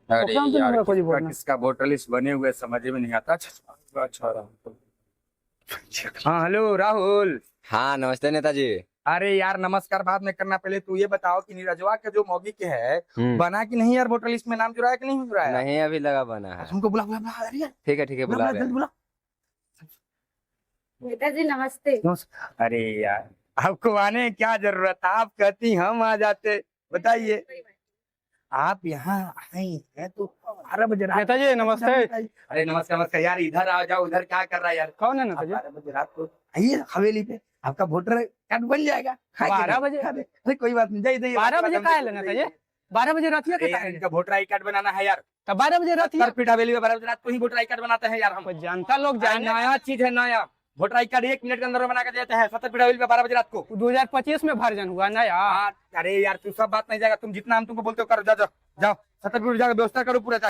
अरे तो यार, कोई किसका बोलना। किसका वोटर लिस्ट बने हुए समझ में नहीं आता। अच्छा हाँ, हेलो राहुल। हाँ नमस्ते नेताजी। अरे यार नमस्कार बाद में करना, पहले तू ये बताओ कि नीरजवा के जो मौगी के है बना कि नहीं यार, वोटर लिस्ट में नाम जुड़ाया कि नहीं जुड़ाया? नहीं अभी लगा बना है। तुमको बुला बुला बुला, अरे यार ठीक है बुला बुला बुला रहे जल्दी हैं। बुला। नेताजी नमस्ते। अरे यार आपको आने की क्या जरूरत था, आप कहती हम आ जाते। बताइए आप यहाँ आए हैं तो 12 बजे रात। नेताजी नमस्ते। अरे नमस्कार नमस्कार यार, इधर आ जाओ, उधर क्या कर रहा है यार? कौन है आप नेताजी? 12 बजे रात को आइए हवेली पे, आपका वोटर कार्ड बन जाएगा। 12 बजे? अरे कोई बात नहीं, जाइए 12 बजे का है नेताजी? 12 बजे रात अरे यार इनका वोटर आई कार्ड बनाना है यार। तब 12 बजे रात पीठ हवेली में 12 बजे रात को ही वोटर आई कार्ड बनाते हैं यार हम। जनता लोग जाने नया चीज है, नया वोटर आई कार्ड 1 मिनट के अंदर बना कर देते हैं। सत्तर पीठ हवेली में 12 बजे रात को। 2025 में वर्जन हुआ ना यार। अरे यार तू सब बात नहीं जाएगा, तुम जितना हम तुमको बोलते हो करो, जाओ जाओ जाओ, सत्तर पीठ जाकर व्यवस्था करो पूरा।